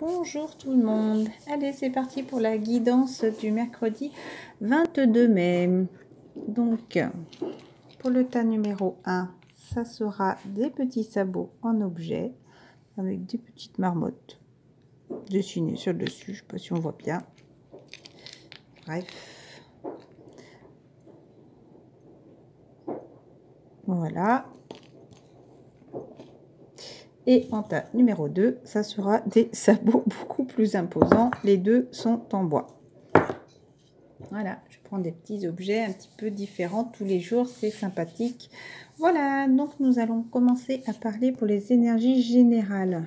Bonjour tout le monde. Allez, c'est parti pour la guidance du mercredi 22 mai. Donc, pour le tas numéro 1, ça sera des petits sabots en objet avec des petites marmottes dessinées sur le dessus. Je ne sais pas si on voit bien. Bref. Voilà. Et en tas numéro 2, ça sera des sabots beaucoup plus imposants. Les deux sont en bois. Voilà, je prends des petits objets un petit peu différents tous les jours, c'est sympathique. Voilà, donc nous allons commencer à parler pour les énergies générales.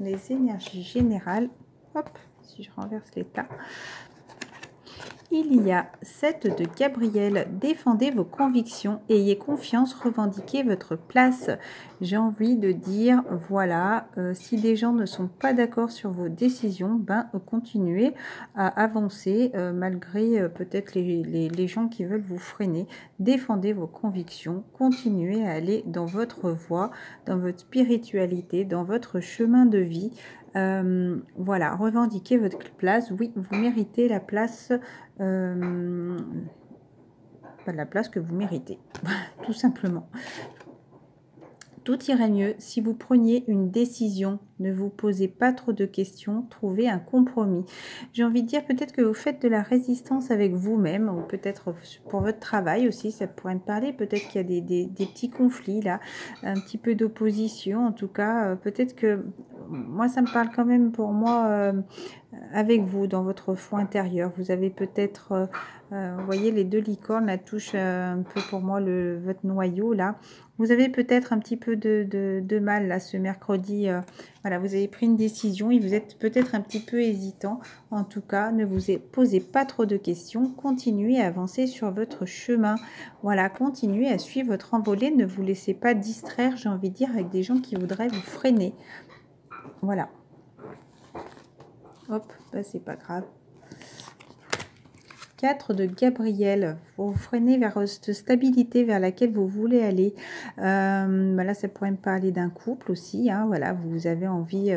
Les énergies générales, hop, si je renverse les tas. Il y a 7 de Gabriel. Défendez vos convictions, ayez confiance, revendiquez votre place. J'ai envie de dire, voilà, si des gens ne sont pas d'accord sur vos décisions, continuez à avancer malgré peut-être les gens qui veulent vous freiner. Défendez vos convictions, continuez à aller dans votre voie, dans votre spiritualité, dans votre chemin de vie. Voilà, revendiquez votre place. Oui, vous méritez la place, la place que vous méritez, tout simplement. Tout irait mieux si vous preniez une décision. Ne vous posez pas trop de questions, trouvez un compromis. J'ai envie de dire peut-être que vous faites de la résistance avec vous-même, ou peut-être pour votre travail aussi, ça pourrait me parler. Peut-être qu'il y a des petits conflits là, un petit peu d'opposition. En tout cas, peut-être que moi, ça me parle quand même pour moi avec vous, dans votre fond intérieur. Vous avez peut-être, vous voyez les deux licornes, la touche un peu pour moi votre noyau là. Vous avez peut-être un petit peu de mal là ce mercredi. Voilà, vous avez pris une décision et vous êtes peut-être un petit peu hésitant. En tout cas, ne vous posez pas trop de questions. Continuez à avancer sur votre chemin. Voilà, continuez à suivre votre envolée. Ne vous laissez pas distraire, j'ai envie de dire, avec des gens qui voudraient vous freiner. Voilà. Hop, bah, c'est pas grave. 4 de Gabriel, vous freinez vers cette stabilité vers laquelle vous voulez aller. Là, ça pourrait me parler d'un couple aussi. Hein, voilà, vous avez envie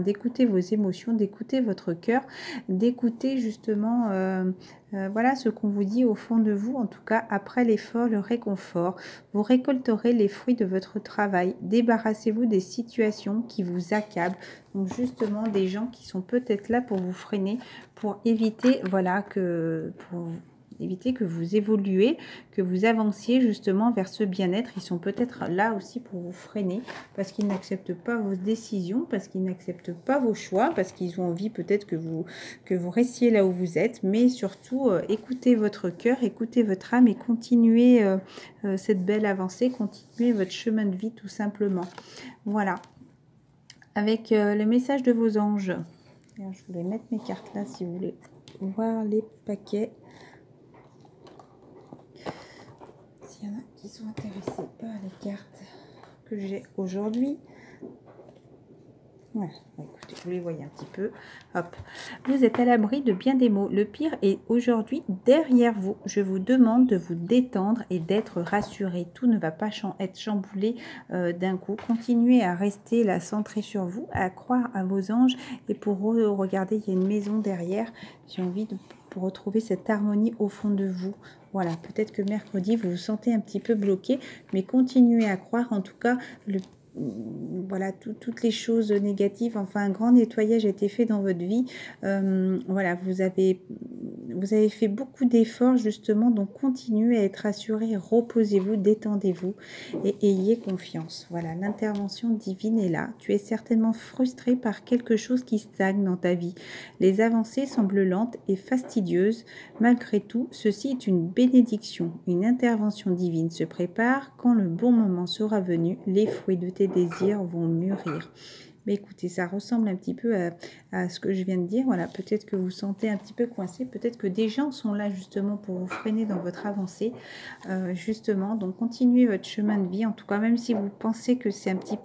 d'écouter vos émotions, d'écouter votre cœur, d'écouter justement voilà ce qu'on vous dit au fond de vous. En tout cas, après l'effort, le réconfort, vous récolterez les fruits de votre travail. Débarrassez-vous des situations qui vous accablent. Donc justement, des gens qui sont peut-être là pour vous freiner, pour éviter, voilà, pour éviter que vous évoluez, que vous avanciez justement vers ce bien-être. Ils sont peut-être là aussi pour vous freiner, parce qu'ils n'acceptent pas vos décisions, parce qu'ils n'acceptent pas vos choix, parce qu'ils ont envie peut-être que vous restiez là où vous êtes. Mais surtout, écoutez votre cœur, écoutez votre âme et continuez cette belle avancée, continuez votre chemin de vie tout simplement. Voilà. Avec le message de vos anges. Alors, je voulais mettre mes cartes là si vous voulez voir les paquets. S'il y en a qui sont intéressés par les cartes que j'ai aujourd'hui. Voilà, écoutez, vous les voyez un petit peu. Hop, vous êtes à l'abri de bien des maux. Le pire est aujourd'hui derrière vous. Je vous demande de vous détendre et d'être rassuré. Tout ne va pas être chamboulé d'un coup. Continuez à rester là, centré sur vous, à croire à vos anges. Et pour regarder, il y a une maison derrière. J'ai envie pour retrouver cette harmonie au fond de vous. Voilà, peut-être que mercredi, vous vous sentez un petit peu bloqué, mais continuez à croire. En tout cas, voilà, toutes les choses négatives, enfin un grand nettoyage a été fait dans votre vie. Voilà, vous avez fait beaucoup d'efforts justement, donc continuez à être rassuré, reposez-vous, détendez-vous et ayez confiance. Voilà, l'intervention divine est là. Tu es certainement frustré par quelque chose qui stagne dans ta vie. Les avancées semblent lentes et fastidieuses. Malgré tout, ceci est une bénédiction. Une intervention divine se prépare. Quand le bon moment sera venu, les fruits de tes désirs vont mûrir. Mais écoutez, ça ressemble un petit peu à ce que je viens de dire. Voilà, peut-être que vous vous sentez un petit peu coincé. Peut-être que des gens sont là justement pour vous freiner dans votre avancée. Justement, donc continuez votre chemin de vie. En tout cas, même si vous pensez que c'est un petit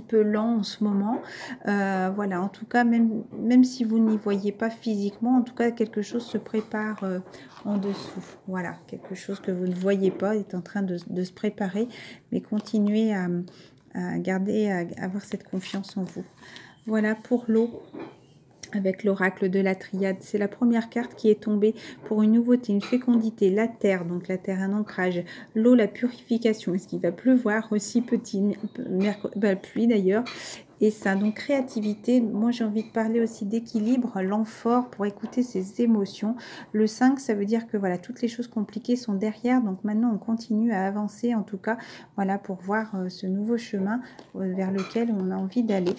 peu lent en ce moment, voilà, en tout cas, même si vous n'y voyez pas physiquement, en tout cas, quelque chose se prépare en dessous. Voilà, quelque chose que vous ne voyez pas est en train de se préparer, mais continuez à avoir cette confiance en vous. Voilà pour l'eau. Avec l'oracle de la triade, c'est la première carte qui est tombée pour une nouveauté, une fécondité, la terre, donc la terre, un ancrage, l'eau, la purification, est-ce qu'il va pleuvoir aussi petit, pluie d'ailleurs, et ça, donc créativité, moi j'ai envie de parler aussi d'équilibre, l'amphore pour écouter ses émotions, le 5 ça veut dire que voilà, toutes les choses compliquées sont derrière, donc maintenant on continue à avancer en tout cas, voilà pour voir ce nouveau chemin vers lequel on a envie d'aller.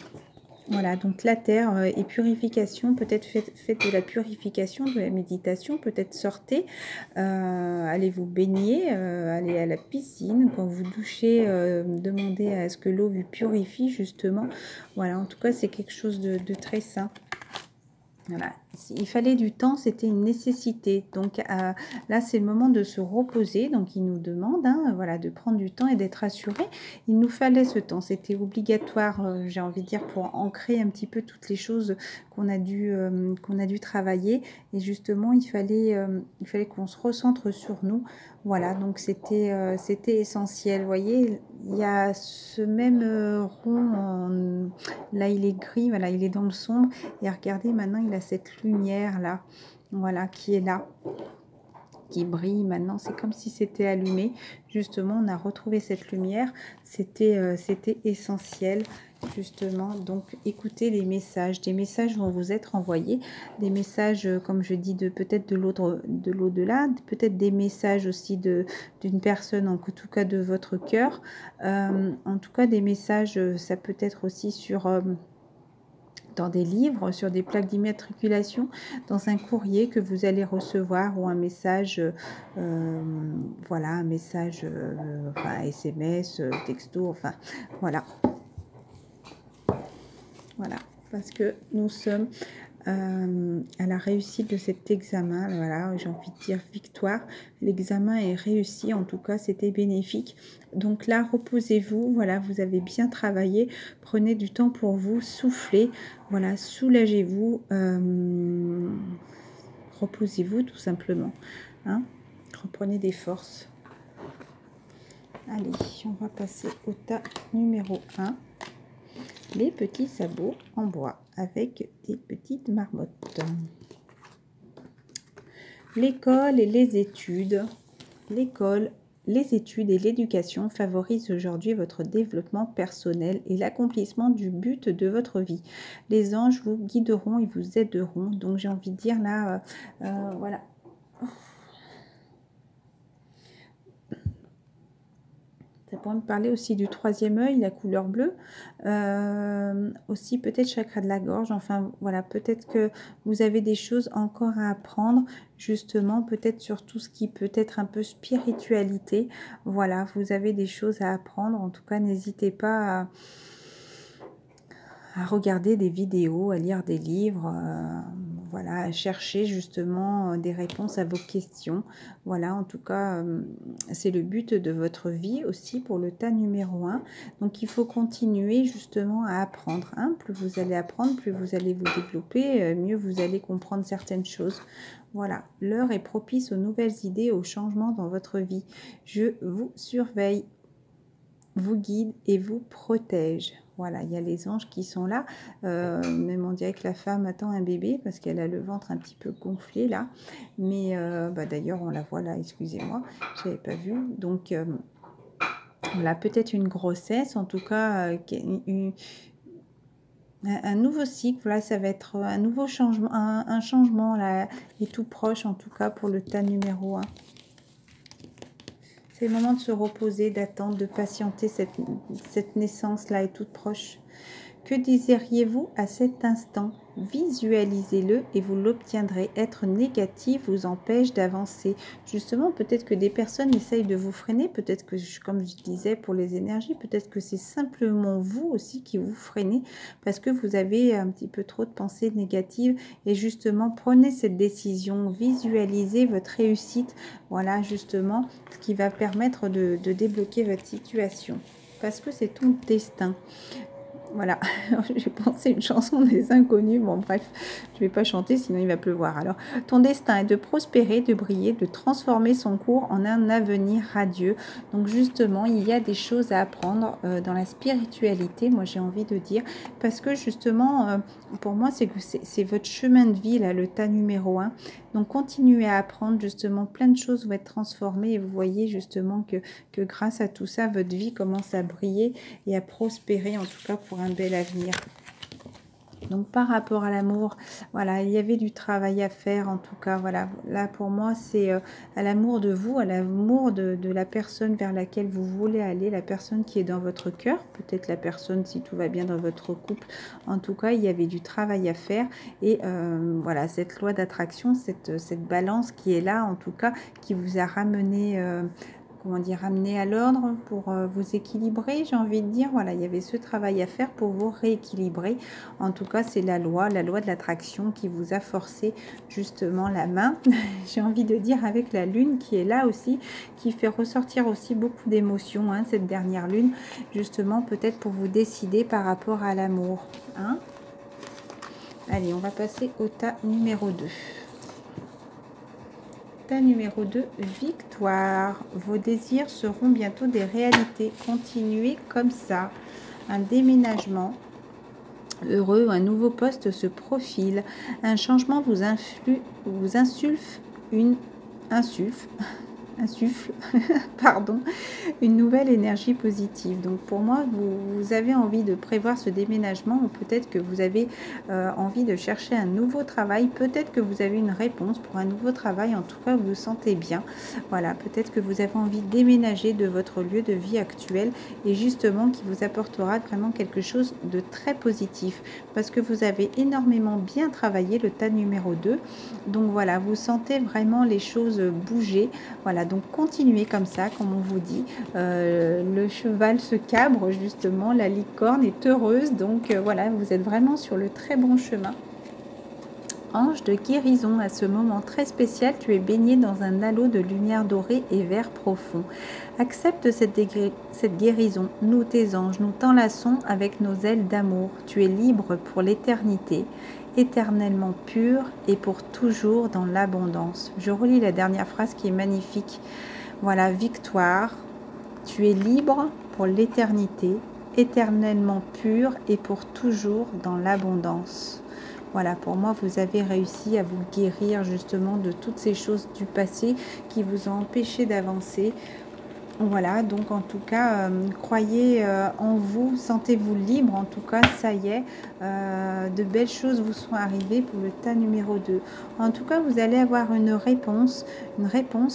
Voilà, donc la terre et purification, peut-être faites de la purification, de la méditation, peut-être sortez, allez vous baigner, allez à la piscine, quand vous douchez, demandez à ce que l'eau vous purifie justement. Voilà, en tout cas c'est quelque chose de très sain. Voilà, il fallait du temps, c'était une nécessité. Donc là, c'est le moment de se reposer. Donc il nous demande voilà, de prendre du temps et d'être assuré. Il nous fallait ce temps, c'était obligatoire, j'ai envie de dire, pour ancrer un petit peu toutes les choses qu'on a dû travailler. Et justement, il fallait qu'on se recentre sur nous. Voilà, donc c'était essentiel. Vous voyez, il y a ce même rond, là il est gris, voilà, il est dans le sombre. Et regardez, maintenant il a cette lumière là, voilà, qui est là, qui brille maintenant, c'est comme si c'était allumé. Justement, on a retrouvé cette lumière, c'était essentiel justement. Donc écoutez les messages, des messages vont vous être envoyés, des messages comme je dis peut-être de l'au-delà, peut-être des messages aussi d'une personne, en tout cas de votre cœur, en tout cas des messages, ça peut être aussi sur dans des livres, sur des plaques d'immatriculation, dans un courrier que vous allez recevoir, ou un message, voilà, un message, enfin SMS, texto, enfin voilà. Voilà, parce que nous sommes à la réussite de cet examen. Voilà, j'ai envie de dire victoire. L'examen est réussi, en tout cas c'était bénéfique. Donc là, reposez-vous, voilà, vous avez bien travaillé, prenez du temps pour vous, soufflez, voilà, soulagez-vous, reposez-vous tout simplement, hein, reprenez des forces. Allez, on va passer au tas numéro 1. Les petits sabots en bois avec des petites marmottes. L'école et les études. L'école, les études et l'éducation favorisent aujourd'hui votre développement personnel et l'accomplissement du but de votre vie. Les anges vous guideront et vous aideront. Donc j'ai envie de dire là, voilà. Ça pourrait me parler aussi du troisième œil, la couleur bleue. Aussi peut-être chakra de la gorge. Enfin voilà, peut-être que vous avez des choses encore à apprendre. Justement, peut-être sur tout ce qui peut être un peu spiritualité. Voilà, vous avez des choses à apprendre. En tout cas, n'hésitez pas à regarder des vidéos, à lire des livres, voilà, à chercher justement des réponses à vos questions. Voilà, en tout cas, c'est le but de votre vie aussi pour le tas numéro 1. Donc, il faut continuer justement à apprendre. Hein. Plus vous allez apprendre, plus vous allez vous développer, mieux vous allez comprendre certaines choses. Voilà, l'heure est propice aux nouvelles idées, aux changements dans votre vie. Je vous surveille, vous guide et vous protège. Voilà, il y a les anges qui sont là. Même on dirait que la femme attend un bébé parce qu'elle a le ventre un petit peu gonflé là. Mais d'ailleurs, on la voit là, excusez-moi, je n'avais pas vu. Donc, voilà, peut-être une grossesse, en tout cas, un nouveau cycle. Voilà, ça va être un nouveau changement, un changement là, et tout proche, en tout cas, pour le tas numéro 1. C'est le moment de se reposer, d'attendre, de patienter. Cette naissance-là est toute proche. Que désiriez-vous à cet instant? Visualisez-le et vous l'obtiendrez. Être négatif vous empêche d'avancer. Justement, peut-être que des personnes essayent de vous freiner. Peut-être que, comme je disais pour les énergies, peut-être que c'est simplement vous aussi qui vous freinez parce que vous avez un petit peu trop de pensées négatives. Et justement, prenez cette décision. Visualisez votre réussite. Voilà, justement, ce qui va permettre de débloquer votre situation. Parce que c'est ton destin. Voilà, j'ai pensé une chanson des Inconnus. Bon, bref, je vais pas chanter, sinon il va pleuvoir. Alors, ton destin est de prospérer, de briller, de transformer son cours en un avenir radieux. Donc, justement, il y a des choses à apprendre dans la spiritualité, moi j'ai envie de dire, parce que justement, pour moi, c'est votre chemin de vie, là, le tas numéro 1. Donc, continuez à apprendre, justement, plein de choses vont être transformées et vous voyez justement que grâce à tout ça, votre vie commence à briller et à prospérer, en tout cas pour un bel avenir. Donc par rapport à l'amour, voilà, il y avait du travail à faire en tout cas, voilà, là pour moi c'est à l'amour de vous, à l'amour de la personne vers laquelle vous voulez aller, la personne qui est dans votre cœur, peut-être la personne si tout va bien dans votre couple, en tout cas il y avait du travail à faire et voilà, cette loi d'attraction, cette balance qui est là en tout cas, qui vous a ramené comment dire, ramener à l'ordre pour vous équilibrer, j'ai envie de dire. Voilà, il y avait ce travail à faire pour vous rééquilibrer. En tout cas, c'est la loi de l'attraction qui vous a forcé justement la main, j'ai envie de dire, avec la lune qui est là aussi, qui fait ressortir aussi beaucoup d'émotions, hein, cette dernière lune, justement peut-être pour vous décider par rapport à l'amour. Hein. Allez, on va passer au tas numéro 2. Numéro 2, victoire. Vos désirs seront bientôt des réalités. Continuez comme ça. Un déménagement heureux, un nouveau poste se profile. Un changement vous insuffle pardon, une nouvelle énergie positive. Donc pour moi, vous avez envie de prévoir ce déménagement ou peut-être que vous avez envie de chercher un nouveau travail. Peut-être que vous avez une réponse pour un nouveau travail. En tout cas, vous vous sentez bien. Voilà, peut-être que vous avez envie de déménager de votre lieu de vie actuel et justement qui vous apportera vraiment quelque chose de très positif parce que vous avez énormément bien travaillé le tas numéro 2. Donc voilà, vous sentez vraiment les choses bouger. Voilà, donc continuez comme ça, comme on vous dit. Le cheval se cabre, justement, la licorne est heureuse. Donc voilà, vous êtes vraiment sur le très bon chemin. Ange de guérison, à ce moment très spécial, tu es baigné dans un halo de lumière dorée et vert profond. Accepte cette guérison. Nous, tes anges, nous t'enlaçons avec nos ailes d'amour. Tu es libre pour l'éternité, éternellement pur et pour toujours dans l'abondance. Je relis la dernière phrase qui est magnifique. Voilà, victoire. Tu es libre pour l'éternité, éternellement pur et pour toujours dans l'abondance. Voilà, pour moi, vous avez réussi à vous guérir justement de toutes ces choses du passé qui vous ont empêché d'avancer. Voilà, donc en tout cas, croyez en vous, sentez-vous libre, en tout cas, ça y est, de belles choses vous sont arrivées pour le tas numéro 2. En tout cas, vous allez avoir une réponse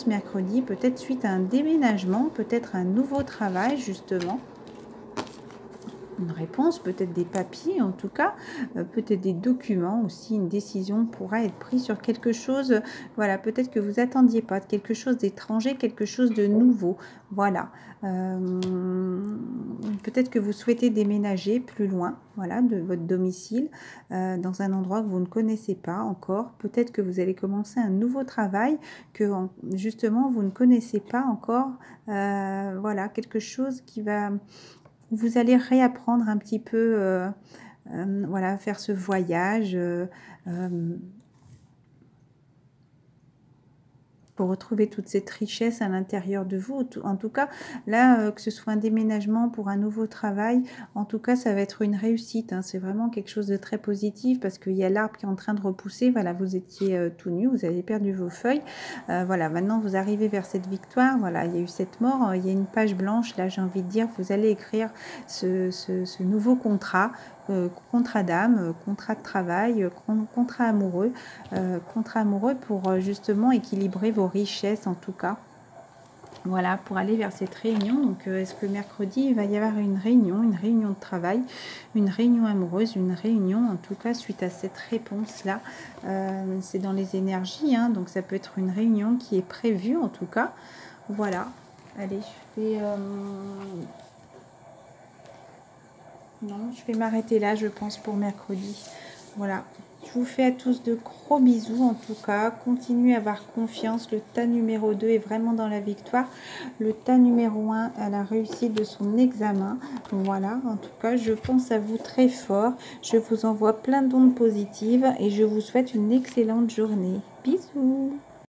mercredi, peut-être suite à un déménagement, peut-être un nouveau travail justement. Une réponse, peut-être des papiers en tout cas, peut-être des documents aussi, une décision pourra être prise sur quelque chose, voilà, peut-être que vous attendiez pas, quelque chose d'étranger, quelque chose de nouveau, voilà. Peut-être que vous souhaitez déménager plus loin, voilà, de votre domicile, dans un endroit que vous ne connaissez pas encore, peut-être que vous allez commencer un nouveau travail que justement vous ne connaissez pas encore, voilà, quelque chose qui va... Vous allez réapprendre un petit peu, voilà, faire ce voyage pour retrouver toute cette richesse à l'intérieur de vous. En tout cas, là, que ce soit un déménagement pour un nouveau travail, en tout cas, ça va être une réussite. Hein. C'est vraiment quelque chose de très positif parce qu'il y a l'arbre qui est en train de repousser. Voilà, vous étiez tout nu, vous avez perdu vos feuilles. Voilà, maintenant, vous arrivez vers cette victoire. Voilà, il y a eu cette mort, il y a une page blanche. Là, j'ai envie de dire, vous allez écrire ce nouveau contrat. Contrat d'âme, contrat de travail, contrat amoureux pour justement équilibrer vos richesses en tout cas. Voilà, pour aller vers cette réunion. Donc, est-ce que mercredi, il va y avoir une réunion de travail, une réunion amoureuse, une réunion, en tout cas, suite à cette réponse-là. C'est dans les énergies, hein, donc ça peut être une réunion qui est prévue, en tout cas. Voilà. Allez, je fais... Non, je vais m'arrêter là, je pense, pour mercredi. Voilà. Je vous fais à tous de gros bisous en tout cas. Continuez à avoir confiance. Le tas numéro 2 est vraiment dans la victoire. Le tas numéro 1 à la réussite de son examen. Voilà, en tout cas, je pense à vous très fort. Je vous envoie plein d'ondes positives et je vous souhaite une excellente journée. Bisous!